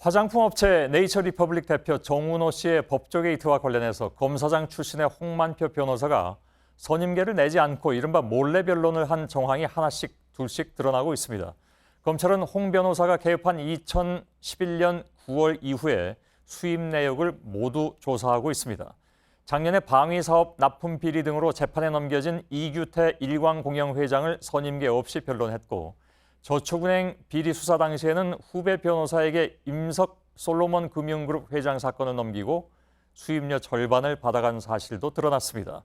화장품 업체 네이처리퍼블릭 대표 정운호 씨의 법조 게이트와 관련해서 검사장 출신의 홍만표 변호사가 선임계를 내지 않고 이른바 몰래 변론을 한 정황이 하나씩 둘씩 드러나고 있습니다. 검찰은 홍 변호사가 개업한 2011년 9월 이후에 수입 내역을 모두 조사하고 있습니다. 작년에 방위사업 납품 비리 등으로 재판에 넘겨진 이규태 일광공영 회장을 선임계 없이 변론했고, 저축은행 비리 수사 당시에는 후배 변호사에게 임석 솔로몬 금융그룹 회장 사건을 넘기고 수임료 절반을 받아간 사실도 드러났습니다.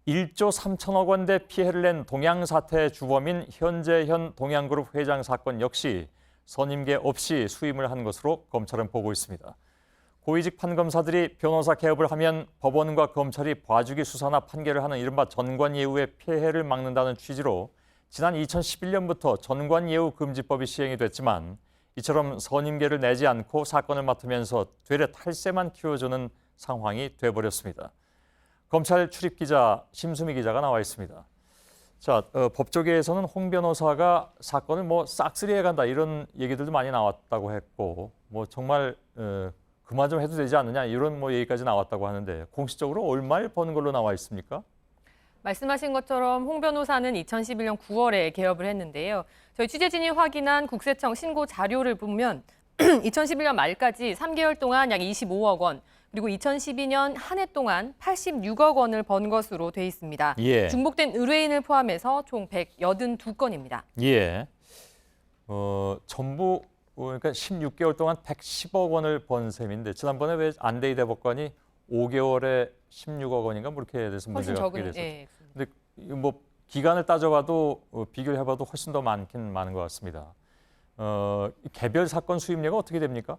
1조 3천억 원대 피해를 낸 동양사태의 주범인 현재현 동양그룹 회장 사건 역시 선임계 없이 수임을 한 것으로 검찰은 보고 있습니다. 고위직 판검사들이 변호사 개업을 하면 법원과 검찰이 봐주기 수사나 판결을 하는 이른바 전관예우의 폐해를 막는다는 취지로 지난 2011년부터 전관예우금지법이 시행이 됐지만, 이처럼 선임계를 내지 않고 사건을 맡으면서 되레 탈세만 키워주는 상황이 돼버렸습니다. 검찰 출입기자 심수미 기자가 나와 있습니다. 자, 법조계에서는 홍 변호사가 사건을 싹쓸이해 간다 이런 얘기들도 많이 나왔다고 했고, 정말 그만 좀 해도 되지 않느냐 이런 얘기까지 나왔다고 하는데, 공식적으로 얼마를 버는 걸로 나와 있습니까? 말씀하신 것처럼 홍 변호사는 2011년 9월에 개업을 했는데요. 저희 취재진이 확인한 국세청 신고 자료를 보면 2011년 말까지 3개월 동안 약 25억 원, 그리고 2012년 한 해 동안 86억 원을 번 것으로 돼 있습니다. 예. 중복된 의뢰인을 포함해서 총 182건입니다. 예. 전부 그러니까 16개월 동안 110억 원을 번 셈인데, 지난번에 왜 안대희 대법관이 5개월에 16억 원인가 그렇게 돼서 문제가 크게 됐었죠. 예. 근데 기간을 따져봐도 비교를 해봐도 훨씬 더 많긴 많은 것 같습니다. 개별 사건 수임료가 어떻게 됩니까?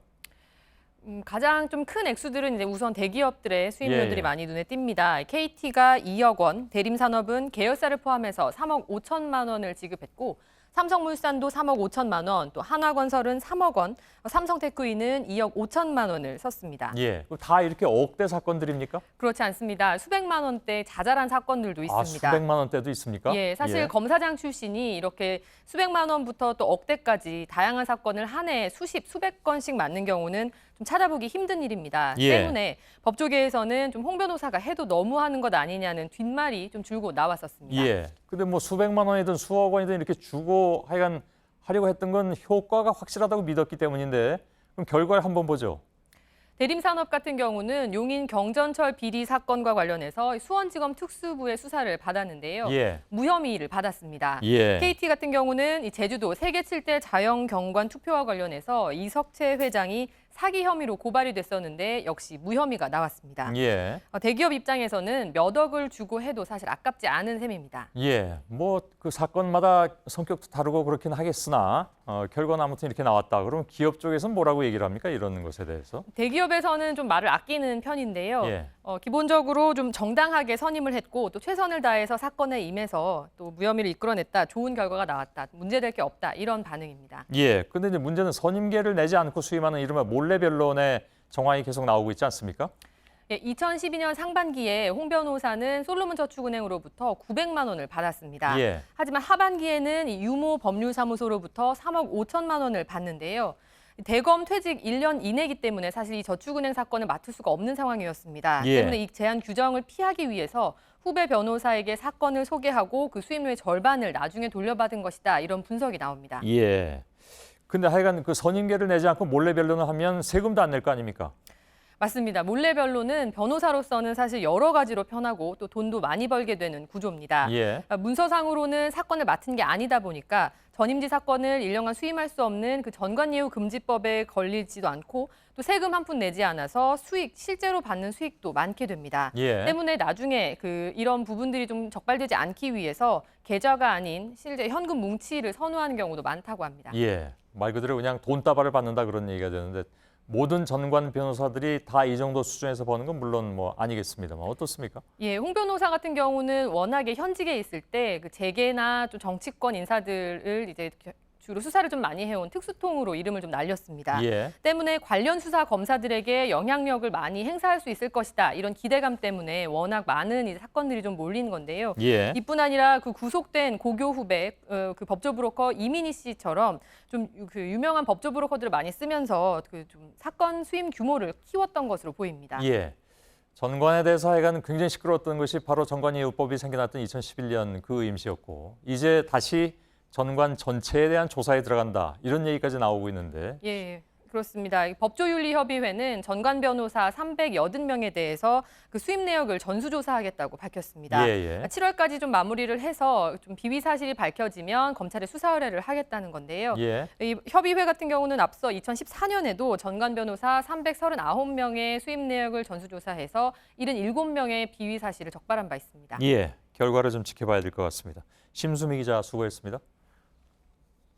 가장 좀 큰 액수들은 이제 우선 대기업들의 수임료들이 예. 많이 눈에 띕니다. KT가 2억 원, 대림산업은 계열사를 포함해서 3억 5천만 원을 지급했고, 삼성물산도 3억 5천만 원, 또 한화건설은 3억 원, 삼성테크인은 2억 5천만 원을 썼습니다. 예. 다 이렇게 억대 사건들입니까? 그렇지 않습니다. 수백만 원대 자잘한 사건들도 있습니다. 수백만 원대도 있습니까? 예, 사실 검사장 출신이 이렇게 수백만 원부터 또 억대까지 다양한 사건을 한 해에 수백 건씩 맡는 경우는 좀 찾아보기 힘든 일입니다. 예. 때문에 법조계에서는 좀 홍 변호사가 해도 너무하는 것 아니냐는 뒷말이 좀 줄고 나왔었습니다. 예. 근데 수백만 원이든 수억 원이든 이렇게 주고 하여간 하려고 했던 건 효과가 확실하다고 믿었기 때문인데, 그럼 결과를 한번 보죠. 대림산업 같은 경우는 용인 경전철 비리 사건과 관련해서 수원지검 특수부의 수사를 받았는데요. 예. 무혐의를 받았습니다. 예. KT 같은 경우는 이 제주도 세계 7대 자연경관 투표와 관련해서 이석채 회장이 사기 혐의로 고발이 됐었는데 역시 무혐의가 나왔습니다. 예. 대기업 입장에서는 몇 억을 주고 해도 사실 아깝지 않은 셈입니다. 예. 그 사건마다 성격도 다르고 그렇긴 하겠으나 결과는 아무튼 이렇게 나왔다. 그럼 기업 쪽에서는 뭐라고 얘기를 합니까? 이런 것에 대해서? 대기업에서는 좀 말을 아끼는 편인데요. 예. 기본적으로 좀 정당하게 선임을 했고 또 최선을 다해서 사건에 임해서 또 무혐의를 이끌어냈다. 좋은 결과가 나왔다. 문제될 게 없다. 이런 반응입니다. 예. 근데 이제 문제는 선임계를 내지 않고 수임하는 이른바 몰래 변론의 정황이 계속 나오고 있지 않습니까? 예, 2012년 상반기에 홍 변호사는 솔로몬 저축은행으로부터 900만 원을 받았습니다. 예. 하지만 하반기에는 이 유모 법률사무소로부터 3억 5천만 원을 받는데요. 대검 퇴직 1년 이내이기 때문에 사실 이 저축은행 사건을 맡을 수가 없는 상황이었습니다. 예. 때문에 이 제한 규정을 피하기 위해서 후배 변호사에게 사건을 소개하고 그 수임료의 절반을 나중에 돌려받은 것이다. 이런 분석이 나옵니다. 예. 근데 하여간 그 선임계를 내지 않고 몰래 변론을 하면 세금도 안 낼 거 아닙니까? 맞습니다. 몰래 변론은 변호사로서는 사실 여러 가지로 편하고 또 돈도 많이 벌게 되는 구조입니다. 예. 문서상으로는 사건을 맡은 게 아니다 보니까 전임지 사건을 1년간 수임할 수 없는 그 전관예우금지법에 걸리지도 않고 또 세금 한 푼 내지 않아서 실제로 받는 수익도 많게 됩니다. 예. 때문에 나중에 이런 부분들이 좀 적발되지 않기 위해서 계좌가 아닌 실제 현금 뭉치를 선호하는 경우도 많다고 합니다. 예. 말 그대로 그냥 돈다발을 받는다 그런 얘기가 되는데, 모든 전관 변호사들이 다 이 정도 수준에서 버는 건 물론 아니겠습니다만 어떻습니까? 예, 홍 변호사 같은 경우는 워낙에 현직에 있을 때 그 재계나 좀 정치권 인사들을 이제 주로 수사를 좀 많이 해온 특수통으로 이름을 좀 날렸습니다. 예. 때문에 관련 수사 검사들에게 영향력을 많이 행사할 수 있을 것이다. 이런 기대감 때문에 워낙 많은 이 사건들이 좀 몰린 건데요. 예. 이뿐 아니라 그 구속된 고교 후배 그 법조 브로커 이민희 씨처럼 좀 그 유명한 법조 브로커들을 많이 쓰면서 그 좀 사건 수임 규모를 키웠던 것으로 보입니다. 예. 전관에 대해서 하여간 굉장히 시끄러웠던 것이 바로 전관예우법이 생겨났던 2011년 그 임시였고 이제 다시 전관 전체에 대한 조사에 들어간다 이런 얘기까지 나오고 있는데 예, 그렇습니다. 이 법조윤리협의회는 전관 변호사 380명에 대해서 그 수임 내역을 전수조사하겠다고 밝혔습니다. 예, 예. 7월까지 좀 마무리를 해서 좀 비위 사실이 밝혀지면 검찰에 수사 의뢰를 하겠다는 건데요. 예. 이 협의회 같은 경우는 앞서 2014년에도 전관 변호사 339명의 수임 내역을 전수조사해서 77명의 비위 사실을 적발한 바 있습니다. 예. 결과를 좀 지켜봐야 될 것 같습니다. 심수미 기자 수고했습니다.